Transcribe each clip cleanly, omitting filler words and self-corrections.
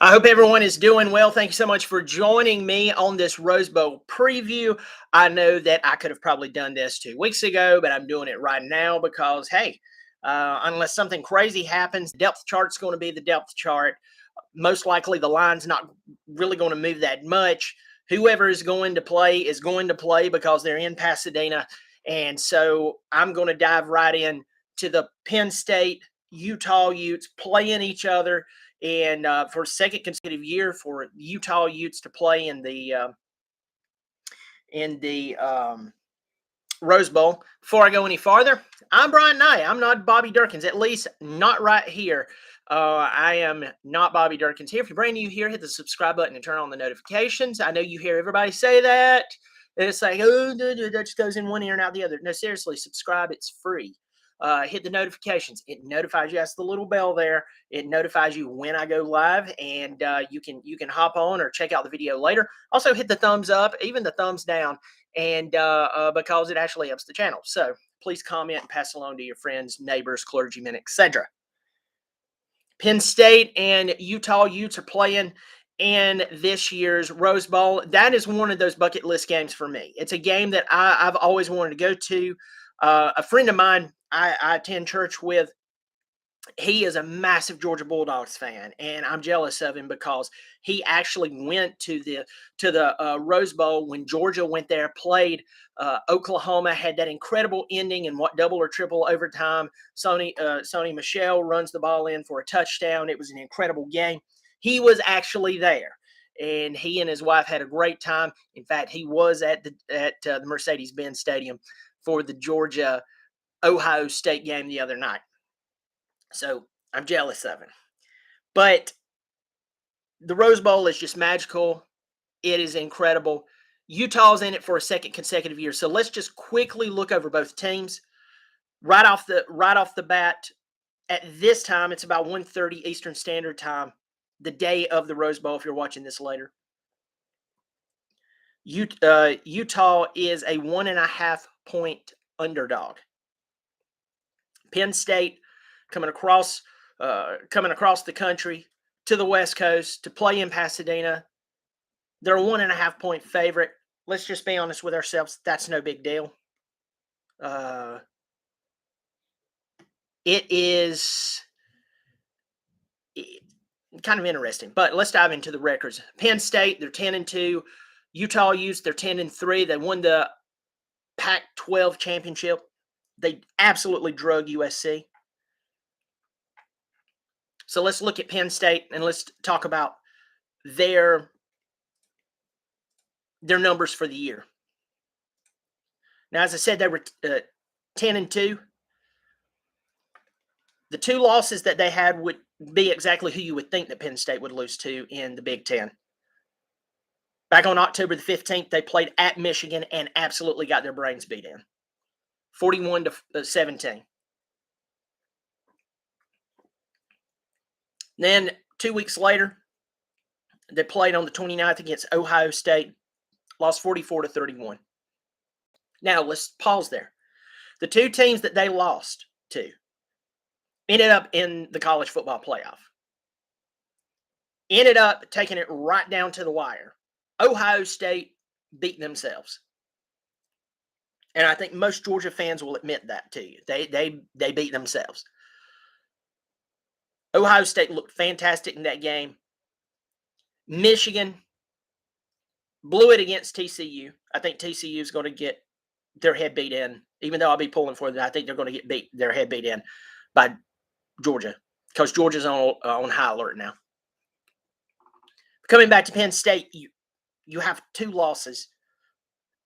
I hope everyone is doing well. Thank you so much for joining me on this Rose Bowl preview. I know that I could have probably done this 2 weeks ago, but I'm doing it right now because, hey, unless something crazy happens, depth chart's going to be the depth chart. Most likely the line's not really going to move that much. Whoever is going to play because they're in Pasadena. And so I'm going to dive right in to the Penn State Utah Utes playing each other, and for a second consecutive year for Utah Utes to play in the Rose Bowl. Before I go any farther, I'm Brian Nye. I'm not Bobby Durkins, at least not right here. I am not Bobby Durkins here. If you're brand new here, hit the subscribe button and turn on the notifications. I know you hear everybody say that. And it's like, oh, that just goes in one ear and out the other. No, seriously, subscribe. It's free. Hit the notifications. It notifies you. That's the little bell there. It notifies you when I go live, and you can hop on or check out the video later. Also, hit the thumbs up, even the thumbs down, and because it actually helps the channel. So please comment and pass along to your friends, neighbors, clergymen, etc. Penn State and Utah Utes are playing in this year's Rose Bowl. That is one of those bucket list games for me. It's a game that I've always wanted to go to. A friend of mine I attend church with, he is a massive Georgia Bulldogs fan, and I'm jealous of him because he actually went to the Rose Bowl when Georgia went there, played Oklahoma, had that incredible ending in what double or triple overtime. Sony Michel runs the ball in for a touchdown. It was an incredible game. He was actually there, and he and his wife had a great time. In fact, he was at the Mercedes-Benz Stadium for the Georgia-Ohio State game the other night. So I'm jealous of him. But the Rose Bowl is just magical. It is incredible. Utah's in it for a second consecutive year. So let's just quickly look over both teams. Right off the bat, at this time, it's about 1:30 Eastern Standard Time, the day of the Rose Bowl, if you're watching this later. Utah is a 1.5-point underdog. Penn State coming across the country to the West Coast to play in Pasadena. They're a 1.5-point favorite. Let's just be honest with ourselves. That's no big deal. It is kind of interesting, but let's dive into the records. Penn State, they're 10-2. Utah Utes, they're 10-3. They won the Pac-12 championship. They absolutely drug USC. So let's look at Penn State and let's talk about their numbers for the year. Now, as I said, they were 10-2. The two losses that they had would be exactly who you would think that Penn State would lose to in the Big Ten. Back on October the 15th, they played at Michigan and absolutely got their brains beat in. 41-17. Then 2 weeks later, they played on the 29th against Ohio State, lost 44-31. Now, let's pause there. The two teams that they lost to ended up in the college football playoff. Ended up taking it right down to the wire. Ohio State beat themselves. And I think most Georgia fans will admit that to you. They beat themselves. Ohio State looked fantastic in that game. Michigan blew it against TCU. I think TCU is going to get their head beat in. Even though I'll be pulling for them, I think they're going to get their head beat in by Georgia because Georgia's on high alert now. Coming back to Penn State, you have two losses.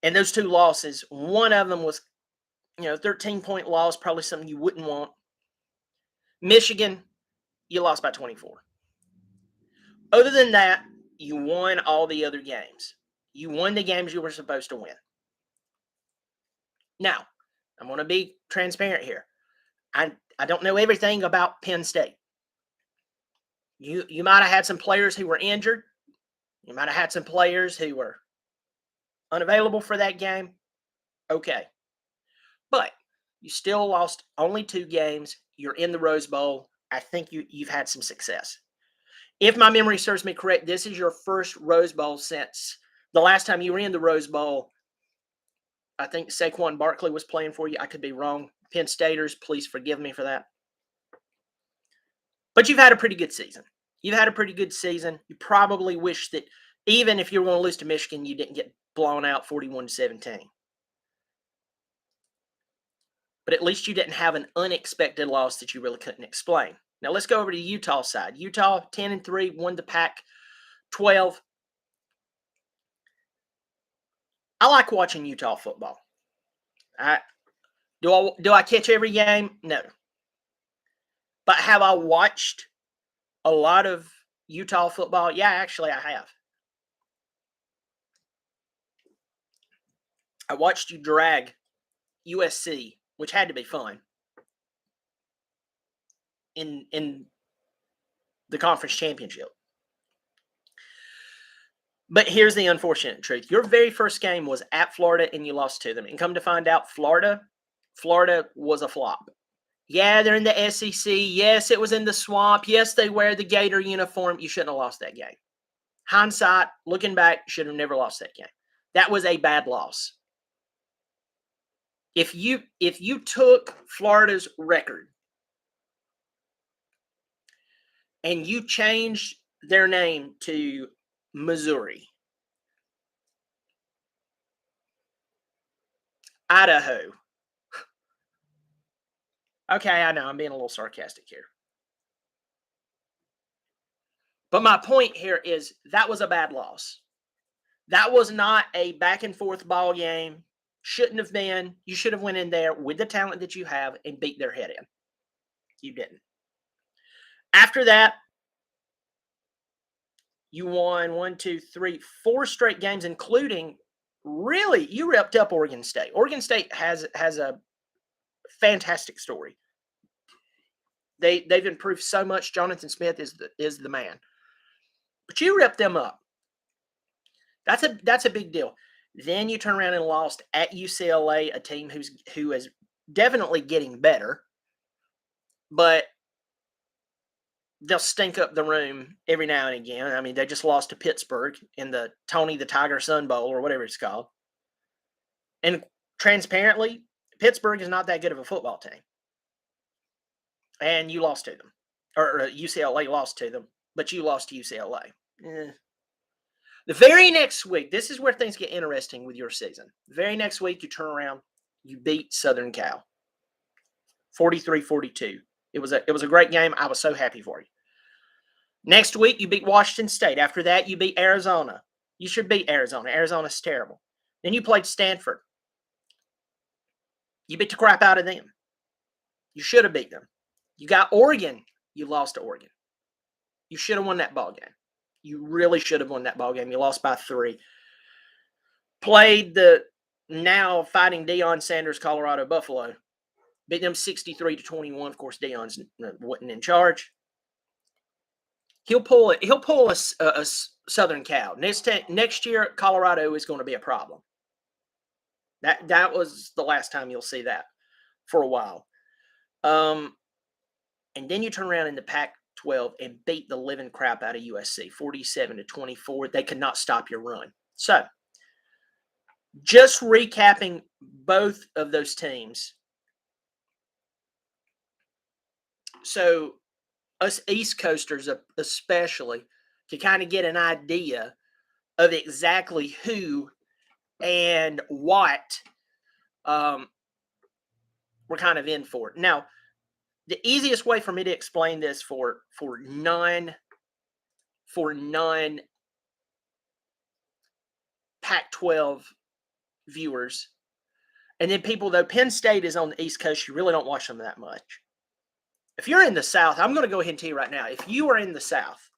And those two losses, one of them was, 13-point loss, probably something you wouldn't want. Michigan, you lost by 24. Other than that, you won all the other games. You won the games you were supposed to win. Now, I'm going to be transparent here. I don't know everything about Penn State. You might have had some players who were injured. You might have had some players who were unavailable for that game. Okay. But you still lost only 2 games. You're in the Rose Bowl. I think you've had some success. If my memory serves me correct, this is your first Rose Bowl since the last time you were in the Rose Bowl. I think Saquon Barkley was playing for you. I could be wrong. Penn Staters, please forgive me for that. But you've had a pretty good season. You've had a pretty good season. You probably wish that even if you were going to lose to Michigan, you didn't get blown out 41-17. But at least you didn't have an unexpected loss that you really couldn't explain. Now let's go over to Utah side. Utah 10-3, won the Pac-12. I like watching Utah football. Do I catch every game? No. But have I watched a lot of Utah football? Yeah, actually I have. I watched you drag USC, which had to be fun, in the conference championship. But here's the unfortunate truth. Your very first game was at Florida, and you lost to them. And come to find out, Florida was a flop. Yeah, they're in the SEC. Yes, it was in the swamp. Yes, they wear the Gator uniform. You shouldn't have lost that game. Hindsight, looking back, should have never lost that game. That was a bad loss. If you took Florida's record and you changed their name to Missouri, Idaho. Okay, I know I'm being a little sarcastic here. But my point here is that was a bad loss. That was not a back and forth ball game. Shouldn't have been. You should have went in there with the talent that you have and beat their head in. You didn't. After that, you won 1, 2, 3, 4 straight games, including really you ripped up Oregon State. Oregon State has a fantastic story. They've improved so much. Jonathan Smith is the man. But you ripped them up. That's a big deal. Then you turn around and lost at UCLA, a team who is definitely getting better, but they'll stink up the room every now and again. I mean, they just lost to Pittsburgh in the Tony the Tiger Sun Bowl or whatever it's called. And transparently, Pittsburgh is not that good of a football team. And you lost to them. Or UCLA lost to them, but you lost to UCLA. The very next week, this is where things get interesting with your season. The very next week, you turn around, you beat Southern Cal, 43-42. It was a great game. I was so happy for you. Next week, you beat Washington State. After that, you beat Arizona. You should beat Arizona. Arizona's terrible. Then you played Stanford. You beat the crap out of them. You should have beat them. You got Oregon. You lost to Oregon. You should have won that ball game. You really should have won that ball game. You lost by 3. Played the now fighting Deion Sanders Colorado Buffalo. Beat them 63-21. Of course, Deion's wasn't in charge. He'll pull a Southern Cal. Next year, Colorado is going to be a problem. That was the last time you'll see that for a while. And then you turn around in the Pac-12 and beat the living crap out of USC, 47-24. They could not stop your run. So, just recapping both of those teams. So, us East Coasters especially can kind of get an idea of exactly who and what we're kind of in for. Now, the easiest way for me to explain this for non Pac-12 viewers, and then people, though Penn State is on the East Coast, you really don't watch them that much. If you're in the South, I'm going to go ahead and tell you right now, if you are in the South,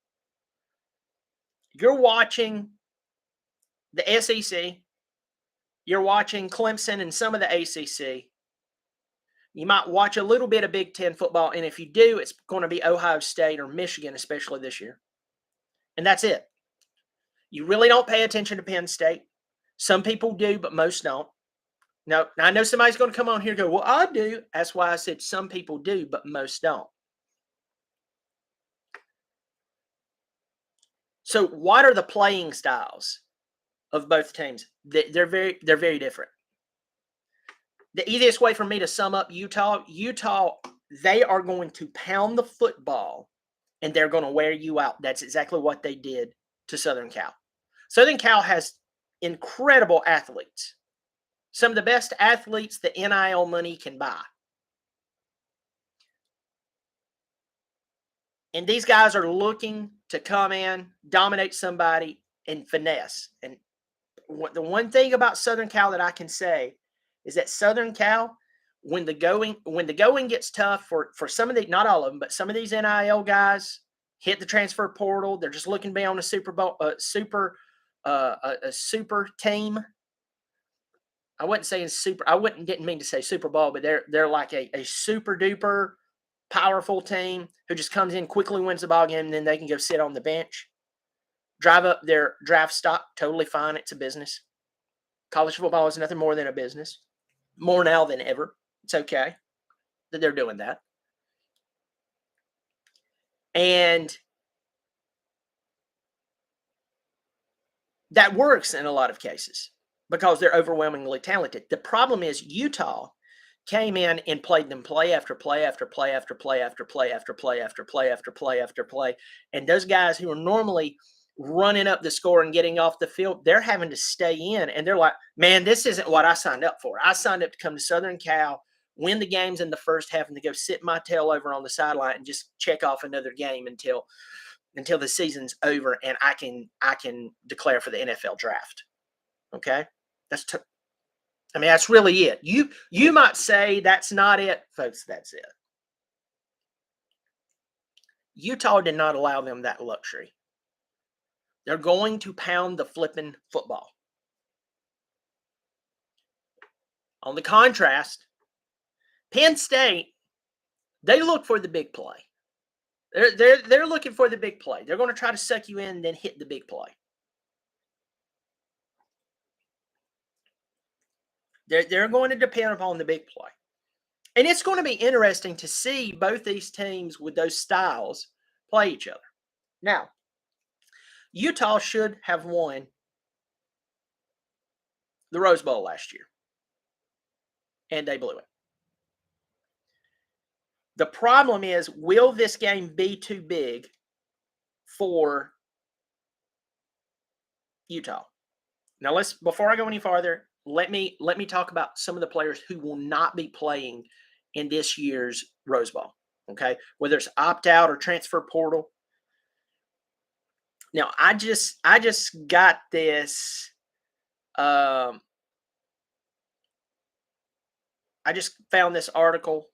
you're watching the SEC, you're watching Clemson and some of the ACC, you might watch a little bit of Big Ten football, and if you do, it's going to be Ohio State or Michigan, especially this year. And that's it. You really don't pay attention to Penn State. Some people do, but most don't. Now, I know somebody's going to come on here and go, well, I do. That's why I said some people do, but most don't. So what are the playing styles of both teams? They're very different. The easiest way for me to sum up Utah, they are going to pound the football and they're going to wear you out. That's exactly what they did to Southern Cal. Southern Cal has incredible athletes. Some of the best athletes the NIL money can buy. And these guys are looking to come in, dominate somebody, and finesse. And the one thing about Southern Cal that I can say is that Southern Cal, when the going gets tough for some of the, not all of them, but some of these NIL guys hit the transfer portal. They're just looking to be on a Super Bowl, a super team. I wasn't saying super. Didn't mean to say Super Bowl, but they're like a super duper powerful team who just comes in, quickly wins the ball game, and then they can go sit on the bench, drive up their draft stock. Totally fine. It's a business. College football is nothing more than a business. More now than ever. It's okay that they're doing that. And that works in a lot of cases because they're overwhelmingly talented. The problem is Utah came in and played them play after play after play after play after play after play after play after play after play. And those guys who are normally running up the score and getting off the field, they're having to stay in. And they're like, man, this isn't what I signed up for. I signed up to come to Southern Cal, win the games in the first half, and to go sit my tail over on the sideline and just check off another game until the season's over and I can declare for the NFL draft. Okay? That's really it. You might say that's not it, folks. That's it. Utah did not allow them that luxury. They're going to pound the flipping football. On the contrast, Penn State, they look for the big play. They're looking for the big play. They're going to try to suck you in and then hit the big play. They're going to depend upon the big play. And it's going to be interesting to see both these teams with those styles play each other. Now, Utah should have won the Rose Bowl last year, and they blew it. The problem is, will this game be too big for Utah? Now, before I go any farther, let me talk about some of the players who will not be playing in this year's Rose Bowl. Okay, whether it's opt out or transfer portal. Now, I just got this. I just found this article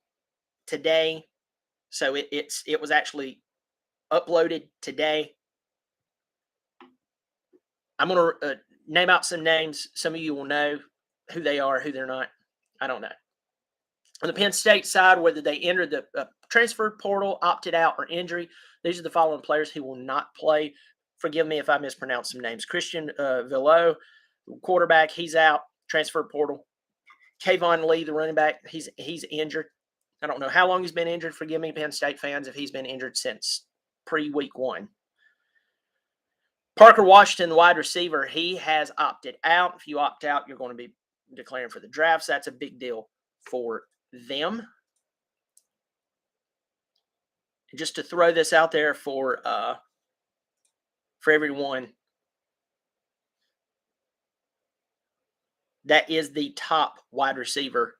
today, so it was actually uploaded today. I'm going to name out some names. Some of you will know who they are, who they're not. I don't know. On the Penn State side, whether they entered the transfer portal, opted out, or injury, these are the following players who will not play. Forgive me if I mispronounce some names. Christian Villo, quarterback, he's out. Transfer portal. Kayvon Lee, the running back, he's injured. I don't know how long he's been injured. Forgive me, Penn State fans, if he's been injured since pre-week 1. Parker Washington, the wide receiver, he has opted out. If you opt out, you're going to be declaring for the drafts. That's a big deal for them. And just to throw this out there for everyone, that is the top wide receiver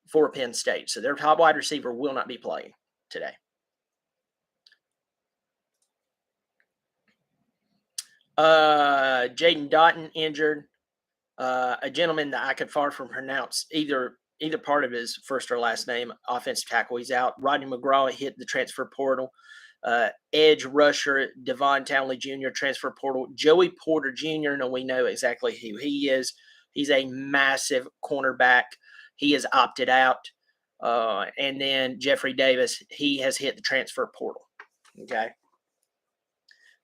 for Penn State. So their top wide receiver will not be playing today. Jaden Dotton injured. A gentleman that I could far from pronounce either part of his first or last name, offensive tackle, he's out. Rodney McGraw hit the transfer portal. Edge rusher Devon Townley Jr., transfer portal. Joey Porter Jr., now we know exactly who he is. He's a massive cornerback. He has opted out. And then Jeffrey Davis, he has hit the transfer portal. Okay.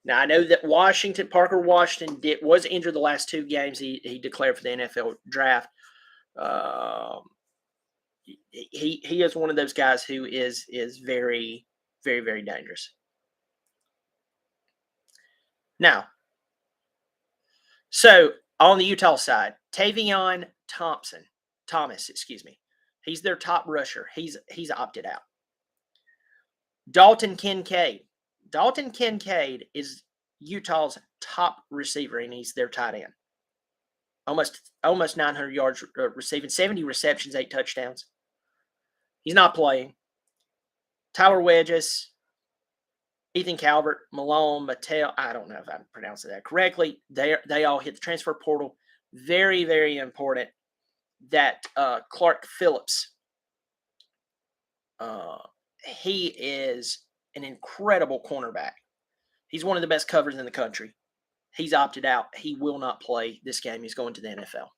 Now, I know that Parker Washington was injured the last 2 games. He declared for the NFL draft. He is one of those guys who is very, very, very dangerous. Now, so on the Utah side, Tavion Thomas, excuse me. He's their top rusher. He's opted out. Dalton Kincaid. Dalton Kincaid is Utah's top receiver, and he's their tight end. Almost 900 yards receiving, 70 receptions, 8 touchdowns. He's not playing. Tyler Wedges, Ethan Calvert, Malone, Mattel. I don't know if I'm pronouncing that correctly. They all hit the transfer portal. Very, very important that Clark Phillips, he is an incredible cornerback. He's one of the best covers in the country. He's opted out. He will not play this game. He's going to the NFL.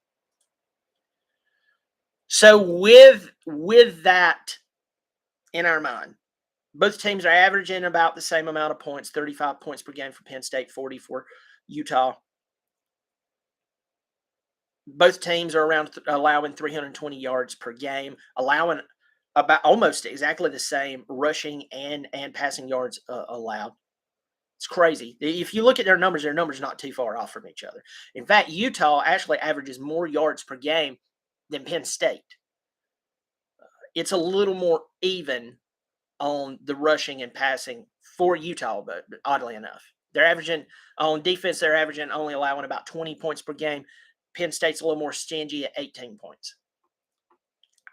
So with that in our mind, both teams are averaging about the same amount of points, 35 points per game for Penn State, 40 for Utah. Both teams are around allowing 320 yards per game, allowing about almost exactly the same rushing and passing yards allowed. It's crazy. If you look at their numbers not too far off from each other. In fact, Utah actually averages more yards per game than Penn State. It's a little more even on the rushing and passing for Utah, but oddly enough, they're averaging on defense. They're averaging only allowing about 20 points per game. Penn State's a little more stingy at 18 points.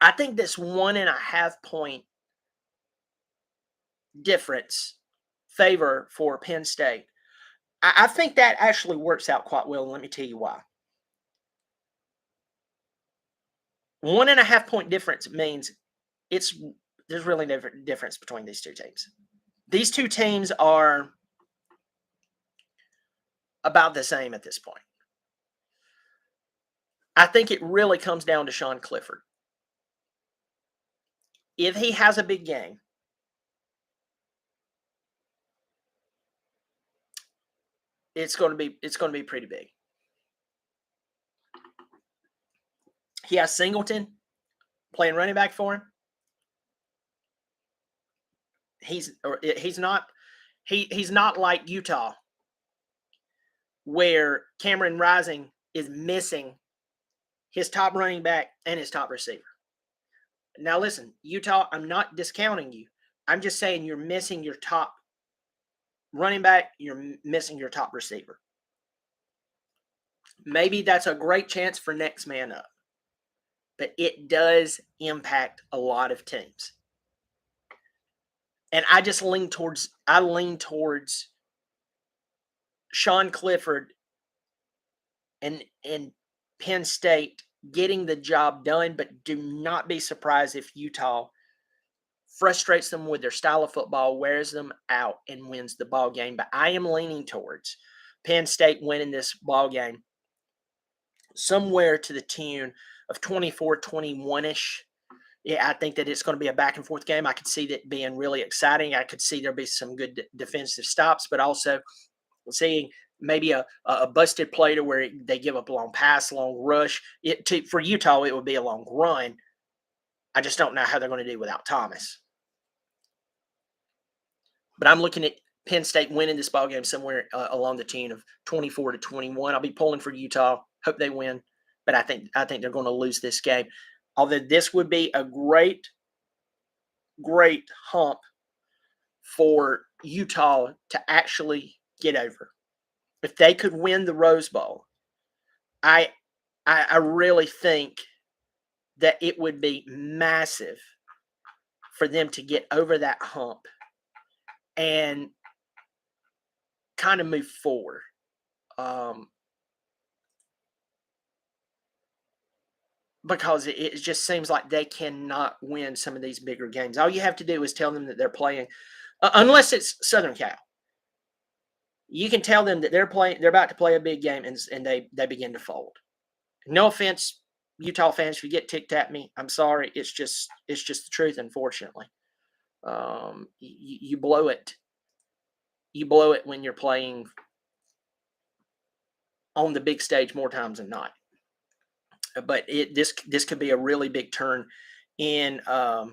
I think this 1.5 point difference favor for Penn State. I think that actually works out quite well. And let me tell you why. 1.5 point difference means there's really no difference between these two teams. These two teams are about the same at this point. I think it really comes down to Sean Clifford. If he has a big game, it's going to be pretty big. He has Singleton playing running back for him. He's not like Utah, where Cameron Rising is missing his top running back and his top receiver. Now listen, Utah, I'm not discounting you. I'm just saying you're missing your top running back, you're missing your top receiver. Maybe that's a great chance for next man up. But it does impact a lot of teams. And I lean towards Sean Clifford and Penn State getting the job done, but do not be surprised if Utah frustrates them with their style of football, wears them out, and wins the ball game. But I am leaning towards Penn State winning this ball game somewhere to the tune of 24-21-ish. Yeah, I think that it's going to be a back and forth game. I could see that being really exciting. I could see there be some good defensive stops, but also seeing maybe a busted play to where they give up a long pass, long rush. For Utah, it would be a long run. I just don't know how they're going to do without Thomas. But I'm looking at Penn State winning this ball game somewhere along the tune of 24-21. I'll be pulling for Utah. Hope they win, but I think they're going to lose this game. Although this would be a great hump for Utah to actually get over. If they could win the Rose Bowl, I really think that it would be massive for them to get over that hump and kind of move forward. Because it just seems like they cannot win some of these bigger games. All you have to do is tell them that they're playing, unless it's Southern Cal. You can tell them that they're about to play a big game, and they begin to fold. No offense, Utah fans, if you get ticked at me, I'm sorry. It's just the truth, unfortunately. You blow it. You blow it when you're playing on the big stage more times than not. But this could be a really big turn in for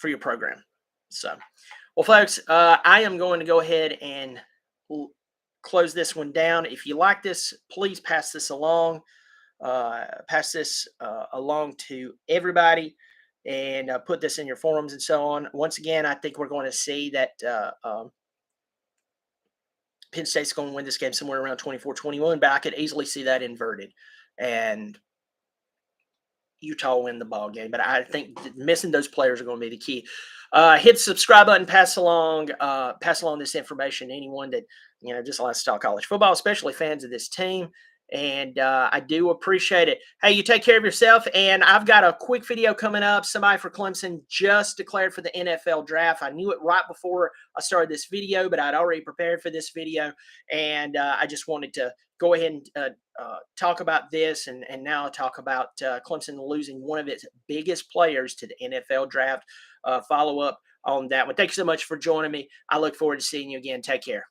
your program. So, well, folks, I am going to go ahead and close this one down. If you like this, please pass this along. Pass this along to everybody and put this in your forums and so on. Once again, I think we're going to see that Penn State's going to win this game somewhere around 24-21, but I could easily see that inverted and Utah win the ball game. But I think missing those players are going to be the key. Hit the subscribe button, pass along this information to anyone that just likes to talk college football, especially fans of this team. And I do appreciate it. Hey, you take care of yourself. And I've got a quick video coming up. Somebody for Clemson just declared for the NFL draft. I knew it right before I started this video, but I'd already prepared for this video. And I just wanted to go ahead and talk about this. And now talk about Clemson losing one of its biggest players to the NFL draft. Follow up on that one. Thank you so much for joining me. I look forward to seeing you again. Take care.